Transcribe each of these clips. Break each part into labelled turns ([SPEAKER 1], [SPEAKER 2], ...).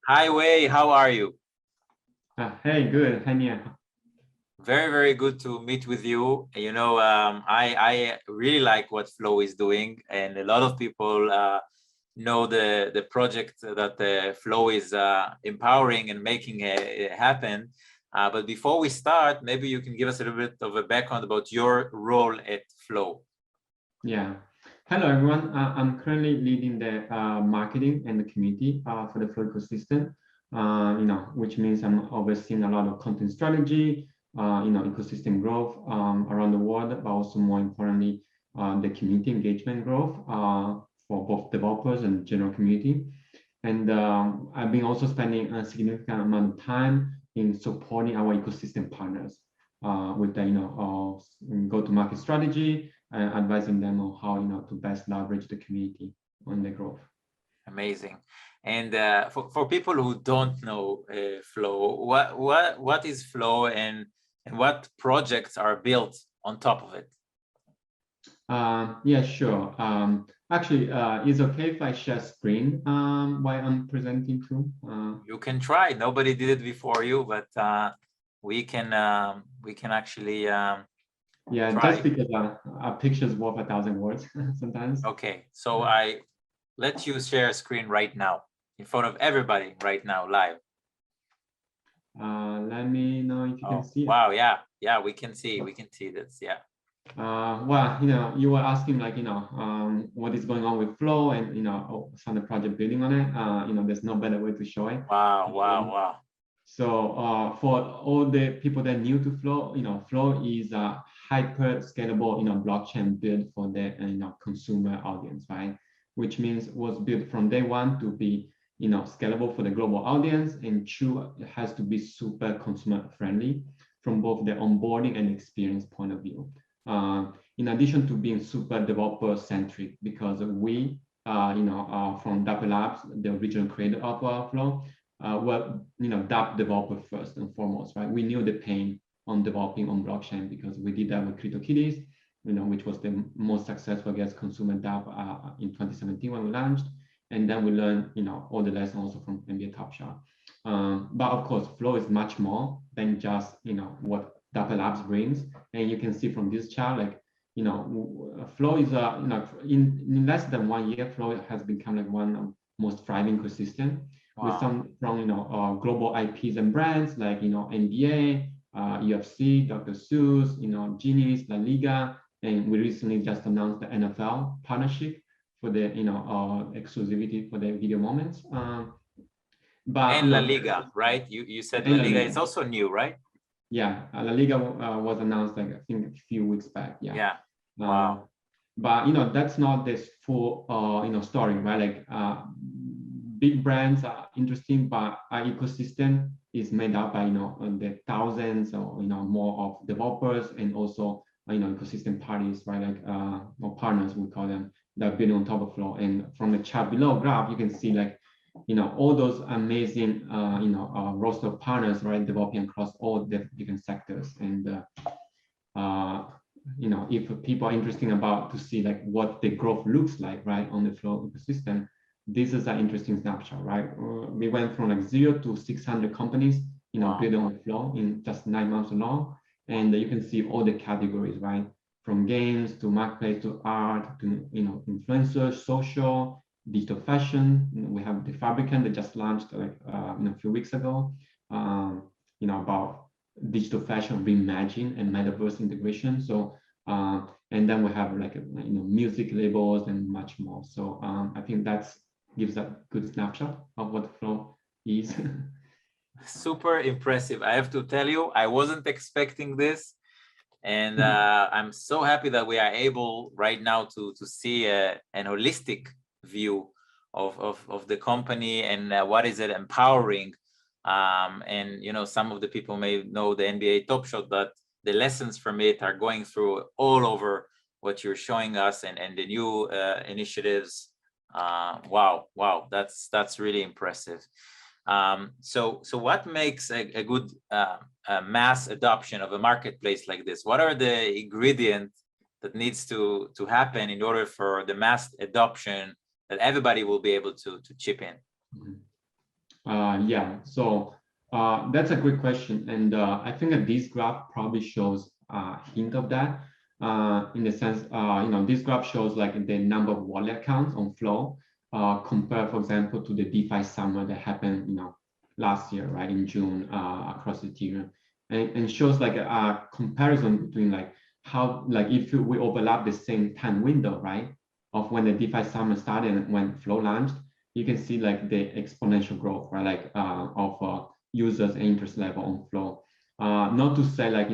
[SPEAKER 1] Hi, Wei. How are you?
[SPEAKER 2] Hey, good. Hi, Nia.
[SPEAKER 1] Very, very good to meet with you. I really like what Flow is doing, and a lot of people know the project that Flow is empowering and making it happen. But before we start, maybe you can give us a little bit of a background about your role at Flow.
[SPEAKER 2] Yeah. Hello, everyone. I'm currently leading the marketing and the community for the Flow ecosystem. Which means I'm overseeing a lot of content strategy, ecosystem growth around the world, but also more importantly, the community engagement growth for both developers and general community. And I've been also spending a significant amount of time in supporting our ecosystem partners with the go-to-market strategy and advising them on how to best leverage the community on the growth.
[SPEAKER 1] Amazing. And for people who don't know Flow, what is Flow and what projects are built on top of it?
[SPEAKER 2] Yeah, sure. Actually, it's okay if I share screen while I'm presenting too.
[SPEAKER 1] You can try. Nobody did it before you, but we can actually
[SPEAKER 2] yeah,
[SPEAKER 1] try.
[SPEAKER 2] just because a picture is worth 1,000 words sometimes.
[SPEAKER 1] Okay, so I let you share a screen right now in front of everybody right now live.
[SPEAKER 2] Let me know if you can see it.
[SPEAKER 1] Wow, yeah, we can see this, yeah.
[SPEAKER 2] Well, you were asking like, what is going on with Flow and, some of the project building on it. There's no better way to show it.
[SPEAKER 1] Wow.
[SPEAKER 2] So for all the people that are new to Flow, Flow is a hyper scalable, blockchain built for the consumer audience, right? Which means was built from day one to be, scalable for the global audience, and two, it has to be super consumer friendly from both the onboarding and experience point of view. In addition to being super developer centric, because we, from Dapper Labs, the original creator of Flow, were DApp developer first and foremost, right? We knew the pain on developing on blockchain because we did that with CryptoKitties, which was the most successful, I guess, consumer DApp in 2017 when we launched. And then we learned, all the lessons also from NBA Top Shot. But of course, Flow is much more than just, what Dapper Labs brings. And you can see from this chart, like, Flow is, in less than 1 year, Flow has become like one of most thriving ecosystem. Wow. With some from global IPs and brands like NBA, UFC, Dr. Seuss, Genies, La Liga, and we recently just announced the NFL partnership for the exclusivity for the video moments.
[SPEAKER 1] But and La Liga, right? You said La Liga is also new, right?
[SPEAKER 2] Yeah, La Liga was announced like I think a few weeks back. Yeah.
[SPEAKER 1] Yeah. Wow.
[SPEAKER 2] But that's not this full story, right? Like big brands are interesting, but our ecosystem is made up by the thousands or more of developers and also ecosystem parties, right? Like or partners we call them, that are building on top of Flow. And from the chart below graph, you can see like all those amazing roster of partners, right, developing across all the different sectors. And if people are interested about to see like what the growth looks like, right, on the Flow ecosystem, this is an interesting snapshot, right? We went from like 0 to 600 companies, building on Flow in just 9 months alone. And you can see all the categories, right? From games to marketplace to art to influencers, social, digital fashion. We have the Fabricant that just launched like a few weeks ago. About digital fashion reimagined and metaverse integration. So and then we have like music labels and much more. So I think that's gives a good snapshot of what Flow is.
[SPEAKER 1] Super impressive. I have to tell you, I wasn't expecting this. And I'm so happy that we are able right now to see an holistic view of the company and what is it empowering. And some of the people may know the NBA Top Shot, but the lessons from it are going through all over what you're showing us and the new initiatives. Wow, that's really impressive. So what makes a good mass adoption of a marketplace like this? What are the ingredients that needs to happen in order for the mass adoption that everybody will be able to chip in?
[SPEAKER 2] Yeah, so that's a great question. And I think that this graph probably shows a hint of that in the sense, this graph shows like the number of wallet accounts on Flow compared, for example, to the DeFi summer that happened, last year, right, in June across Ethereum. And shows like a comparison between like how, like if we overlap the same time window, right, of when the DeFi summer started and when Flow launched, you can see like the exponential growth, right? Like of users and interest level on Flow. Not to say like,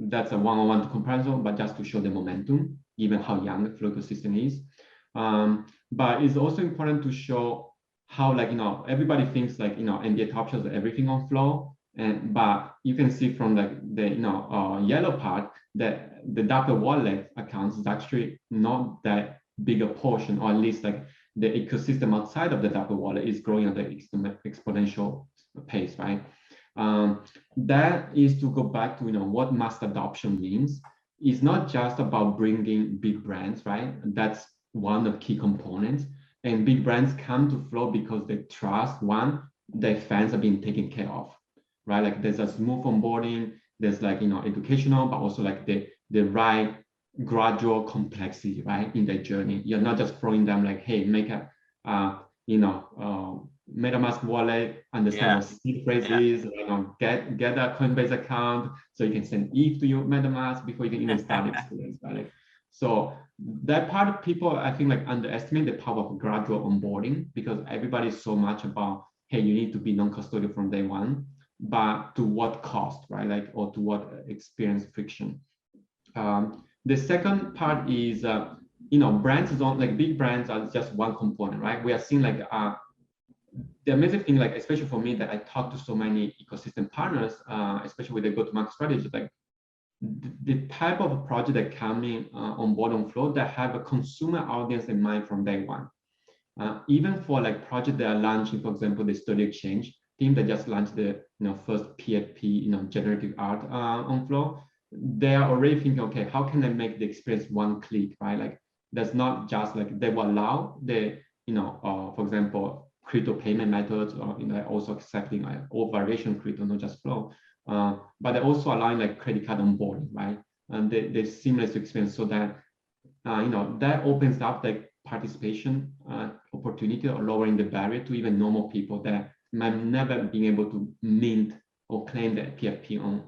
[SPEAKER 2] that's a one-on-one comparison, but just to show the momentum, given how young the Flow ecosystem is. But it's also important to show how like, everybody thinks like, NBA Top shows everything on Flow. But you can see from like the yellow part that the dapper wallet accounts is actually not that big a portion, or at least like the ecosystem outside of the dapper wallet is growing at the exponential pace, right? That is to go back to what mass adoption means. It's not just about bringing big brands, right? That's one of the key components. And big brands come to Flow because they trust, one, their fans are being taken care of, right? Like there's a smooth onboarding, there's like educational, but also like the right gradual complexity, right, in their journey. You're not just throwing them like, hey, make a MetaMask wallet, understand what seed phrase is, get a Coinbase account so you can send ETH to your MetaMask before you can even start the experience, right? Like, so that part of people, I think, like underestimate the power of gradual onboarding, because everybody is so much about, hey, you need to be non-custodial from day one, but to what cost, right? Like, or to what experience friction. The second part is, brands don't, like big brands are just one component, right? We are seeing like the amazing thing, like especially for me, that I talk to so many ecosystem partners, especially with the go-to-market strategy, like the type of project that coming on board on Flow that have a consumer audience in mind from day one. Even for like project that are launching, for example, the Studio Exchange team that just launched the first PFP generative art on Flow, they are already thinking, okay, how can I make the experience one click, right? Like that's not just like they will allow the for example, crypto payment methods, or also accepting all variation of crypto, not just Flow, but they're also allowing like credit card onboarding, right? And they seamless experience, so that that opens up like participation opportunity, or lowering the barrier to even normal people that might never be able to mint or claim that PFP on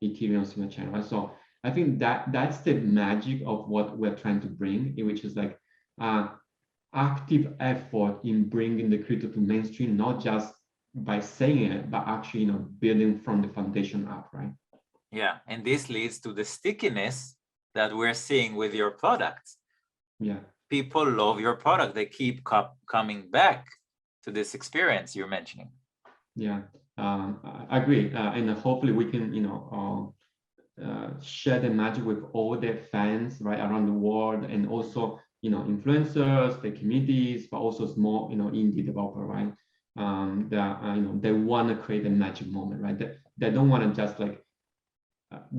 [SPEAKER 2] Ethereum single chain, right? So I think that's the magic of what we're trying to bring, which is like active effort in bringing the crypto to mainstream, not just by saying it, but actually building from the foundation up, right?
[SPEAKER 1] Yeah, and this leads to the stickiness that we're seeing with your products.
[SPEAKER 2] Yeah,
[SPEAKER 1] people love your product. They keep coming back to this experience you're mentioning.
[SPEAKER 2] Yeah, I agree, and hopefully we can share the magic with all their fans right around the world, and also influencers, the communities, but also small indie developer, right? They want to create a magic moment, right? They don't want to just like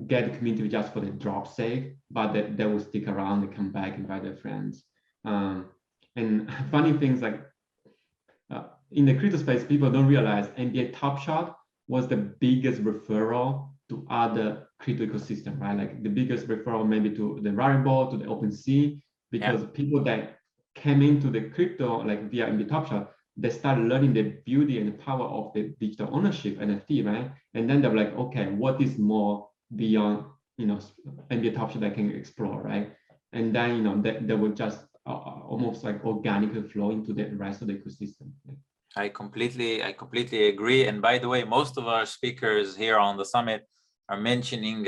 [SPEAKER 2] get the community just for the drop sake, but they will stick around and come back, invite their friends. And funny things like in the crypto space, people don't realize NBA Top Shot was the biggest referral to other crypto ecosystem, right? Like the biggest referral maybe to the Rarible, to the OpenSea, because people that came into the crypto like via NBA Top Shot, they started learning the beauty and the power of the digital ownership, NFT, right? And then they're like, okay, what is more beyond NBA Top Shot that I can explore, right? And then they will just almost like organically flow into the rest of the ecosystem.
[SPEAKER 1] I completely agree. And by the way, most of our speakers here on the summit are mentioning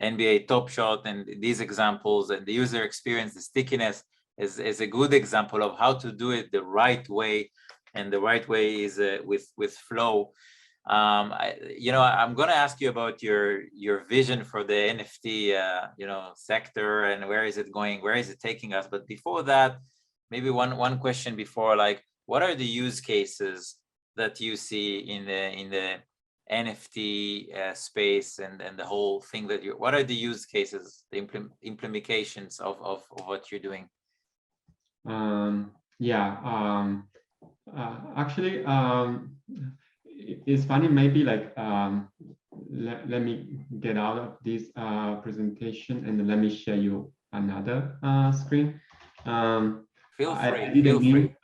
[SPEAKER 1] NBA Top Shot, and these examples, and the user experience, the stickiness is a good example of how to do it the right way. And the right way is with Flow. I'm going to ask you about your vision for the NFT sector, and where is it going, where is it taking us. But before that, maybe one question before, like, what are the use cases that you see in the NFT space, and the whole thing that what are the use cases, the implementations of what you're doing?
[SPEAKER 2] Actually, it's funny. Maybe like let me get out of this presentation and let me share you another screen.
[SPEAKER 1] Feel
[SPEAKER 2] I
[SPEAKER 1] free,
[SPEAKER 2] didn't
[SPEAKER 1] feel free.
[SPEAKER 2] mean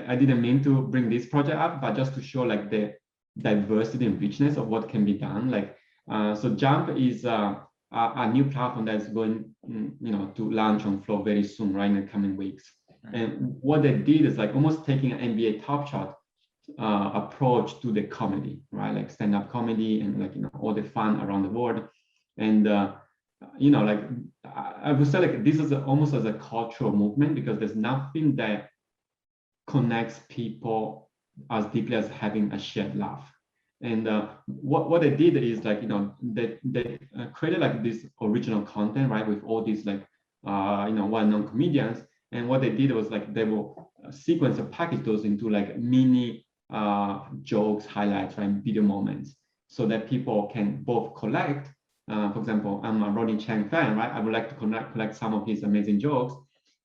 [SPEAKER 2] I didn't mean to bring this project up, but just to show like the diversity and richness of what can be done. Like so, Jump is a new platform that's going to launch on Flow very soon, right, in the coming weeks. And what they did is like almost taking an NBA Top Shot approach to the comedy, right? Like stand-up comedy and like all the fun around the world. And like I would say like this is almost as a cultural movement because there's nothing that connects people as deeply as having a shared laugh. And what they did is like they created like this original content, right, with all these like well-known comedians. And what they did was like they will sequence or package those into like mini jokes, highlights, right, video moments, so that people can both collect. For example, I'm a Ronnie Chang fan, right? I would like to collect some of his amazing jokes,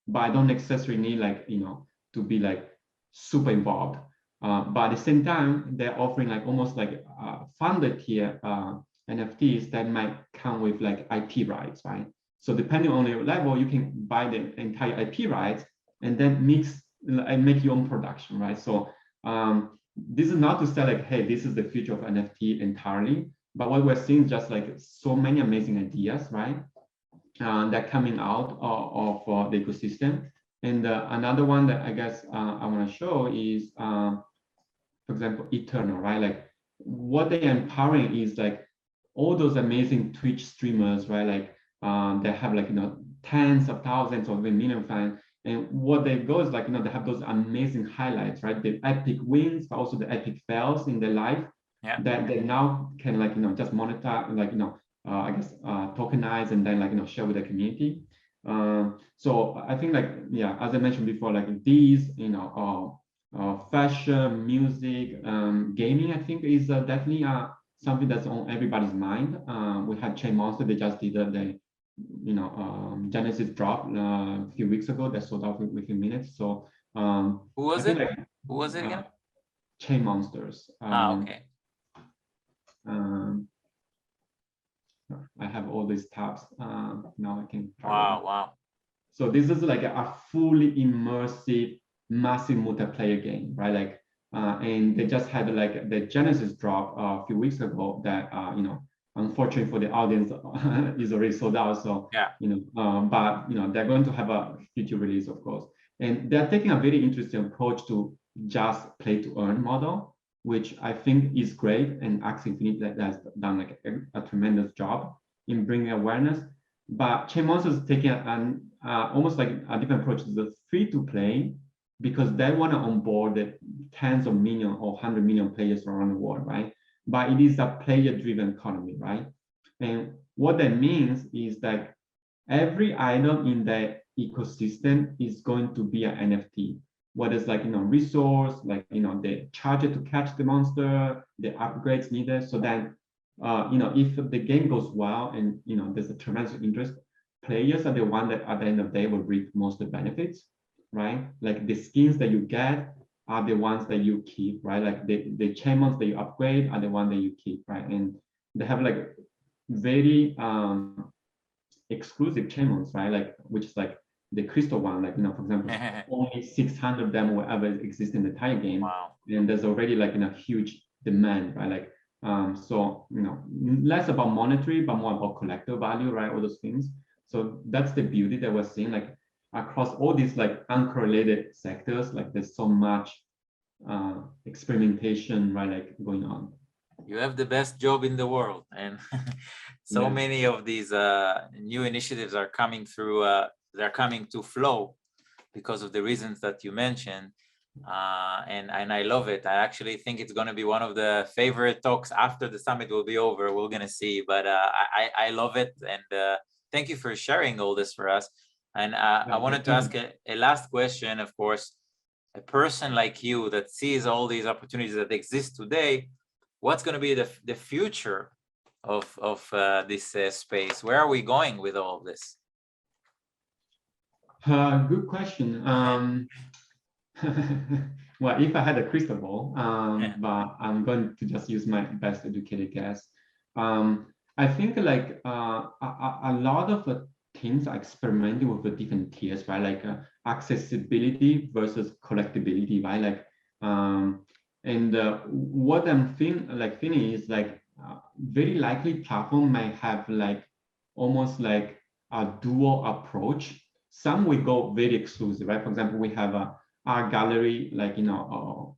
[SPEAKER 2] but I don't necessarily need like to be like super involved. But at the same time, they're offering like almost like funded tier NFTs that might come with like IP rights, right? So depending on your level, you can buy the entire IP rights and then mix and make your own production, right? So this is not to say like, hey, this is the future of NFT entirely, but what we're seeing is just like so many amazing ideas, right? That coming out of the ecosystem. And another one that I guess I want to show is, for example, Eternal, right? Like what they are empowering is like all those amazing Twitch streamers, right? Like they have like tens of thousands or even million fans. And what they go is like they have those amazing highlights, right? The epic wins, but also the epic fails in their life.
[SPEAKER 1] Yeah.
[SPEAKER 2] That they now can like just monetize, like I guess tokenize and then like share with the community. So I think like yeah, as I mentioned before, like these fashion, music, gaming, I think is definitely something that's on everybody's mind. We had Chain Monster, they just did the Genesis drop a few weeks ago that sold out within minutes. So
[SPEAKER 1] Who
[SPEAKER 2] I
[SPEAKER 1] was
[SPEAKER 2] think
[SPEAKER 1] it?
[SPEAKER 2] like
[SPEAKER 1] Who was it again?
[SPEAKER 2] Chain Monsters.
[SPEAKER 1] Okay.
[SPEAKER 2] Um, I have all these tabs. Now I can try
[SPEAKER 1] Wow,
[SPEAKER 2] to.
[SPEAKER 1] wow.
[SPEAKER 2] So this is like a fully immersive, massive multiplayer game, right? Like, and they just had like the Genesis drop a few weeks ago that, unfortunately for the audience is already sold out. So,
[SPEAKER 1] Yeah.
[SPEAKER 2] but, they're going to have a future release, of course. And they're taking a very interesting approach to just play to earn model, which I think is great. And Axie Infinite has done like a tremendous job in bringing awareness. But Chain Monsters is taking an almost like a different approach to the free to play because they want to onboard the tens of million or 100 million players around the world, right? But it is a player driven economy, right? And what that means is that every item in the ecosystem is going to be an NFT. Whether it's like resource, like the charger to catch the monster, the upgrades needed. So then, if the game goes well and there's a tremendous interest, players are the one that at the end of the day will reap most of the benefits, right? Like the skins that you get are the ones that you keep, right? Like the chainmons that you upgrade are the one that you keep, right? And they have like very exclusive chainmons, right? Like which is like the crystal one, like for example, only 600 of them will ever exist in the entire game,
[SPEAKER 1] Wow.
[SPEAKER 2] and there's already like huge demand, right? Like so less about monetary but more about collector value, right? All those things. So that's the beauty that we're seeing like across all these like uncorrelated sectors. Like there's so much experimentation, right? Like going on.
[SPEAKER 1] You have the best job in the world, and so
[SPEAKER 2] Yeah.
[SPEAKER 1] many of these new initiatives are coming through. They're coming to Flow because of the reasons that you mentioned, and I love it. I actually think it's going to be one of the favorite talks after the summit will be over. We're going to see, but I love it, and thank you for sharing all this for us. And I wanted to ask a last question. Of course, a person like you that sees all these opportunities that exist today, what's going to be the future of this space? Where are we going with all of this?
[SPEAKER 2] Good question. Well, if I had a crystal ball,
[SPEAKER 1] Yeah.
[SPEAKER 2] but I'm going to just use my best educated guess. I think like a lot of teams are experimenting with the different tiers, right? Like accessibility versus collectability, right? Like, and what I'm feeling is like very likely platform might have like almost like a dual approach. Some will go very exclusive, right? For example, we have a art gallery, like,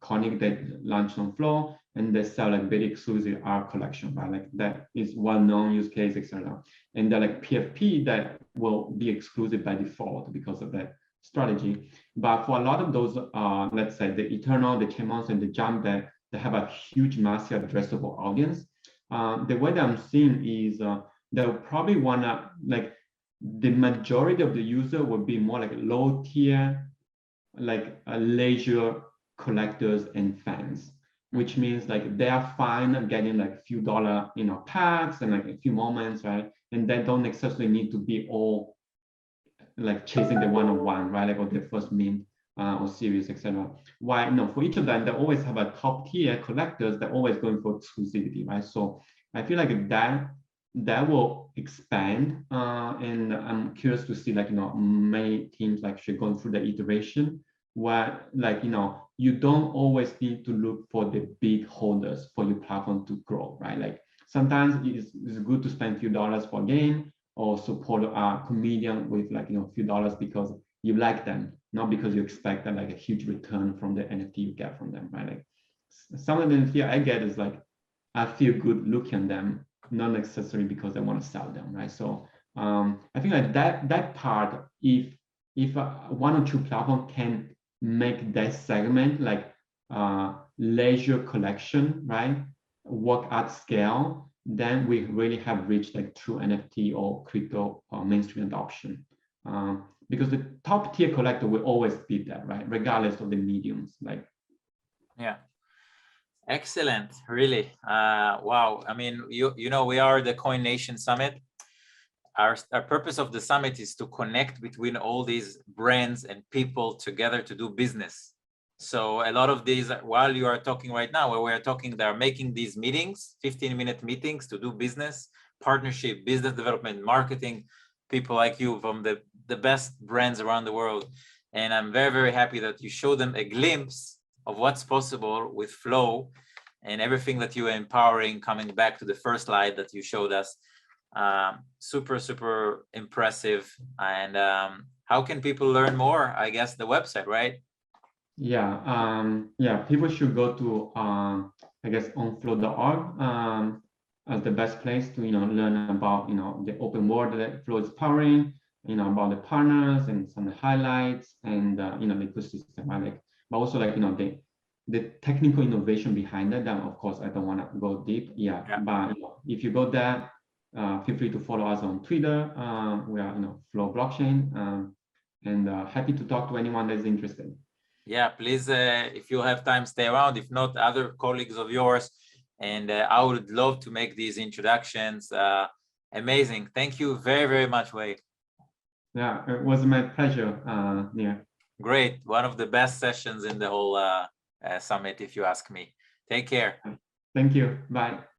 [SPEAKER 2] Koenig that launched on Flow, and they sell like very exclusive art collection, right? Like that is well-known use case, etc. And they're like PFP that will be exclusive by default because of that strategy. But for a lot of those, let's say the Eternal, the Chemos, and the Jump that they have a huge, massive addressable audience. The way that I'm seeing is they'll probably wanna like the majority of the user will be more like low tier, like leisure collectors and fans, which means like they are fine getting like a few dollar, packs and like a few moments, right? And they don't necessarily need to be all like chasing the one-on-one, right? Like or the first mint or series, etc. Why? No, for each of them, they always have a top tier collectors. They're always going for exclusivity, right? So I feel like that will expand, and I'm curious to see like many teams like actually going through the iteration where like you don't always need to look for the big holders for your platform to grow, right? Like sometimes it's good to spend a few dollars for a game or support a comedian with like a few dollars because you like them, not because you expect like a huge return from the NFT you get from them, right? Like some of the NFT I get is like I feel good looking at them, not necessarily because I want to sell them, right? So I think like that part, if one or two platform can make that segment like leisure collection, right, work at scale, then we really have reached like true NFT or crypto mainstream adoption. Because the top tier collector will always be there, right? Regardless of the mediums. Like,
[SPEAKER 1] Yeah. Excellent. Really. Wow. I mean, we are the Coin Nation Summit. Our purpose of the summit is to connect between all these brands and people together to do business. So a lot of these, while you are talking right now, where we're talking, they're making these meetings, 15-minute meetings to do business, partnership, business development, marketing, people like you from the best brands around the world. And I'm very, very happy that you show them a glimpse of what's possible with Flow and everything that you are empowering, coming back to the first slide that you showed us. Super, super impressive. And how can people learn more? I guess the website, right?
[SPEAKER 2] Yeah, people should go to I guess onflow.org as the best place to learn about the open world that Flow is powering, about the partners and some of the highlights and the ecosystem, right? Like, but also like the technical innovation behind that. Then of course I don't want to go deep. Yeah. But if you go there, feel free to follow us on Twitter. We are Flow Blockchain, and happy to talk to anyone that's interested.
[SPEAKER 1] Yeah, please, if you have time, stay around. If not, other colleagues of yours. And I would love to make these introductions. Amazing. Thank you very, very much, Wei.
[SPEAKER 2] Yeah, it was my pleasure, Nia.
[SPEAKER 1] Great. One of the best sessions in the whole summit, if you ask me. Take care.
[SPEAKER 2] Thank you. Bye.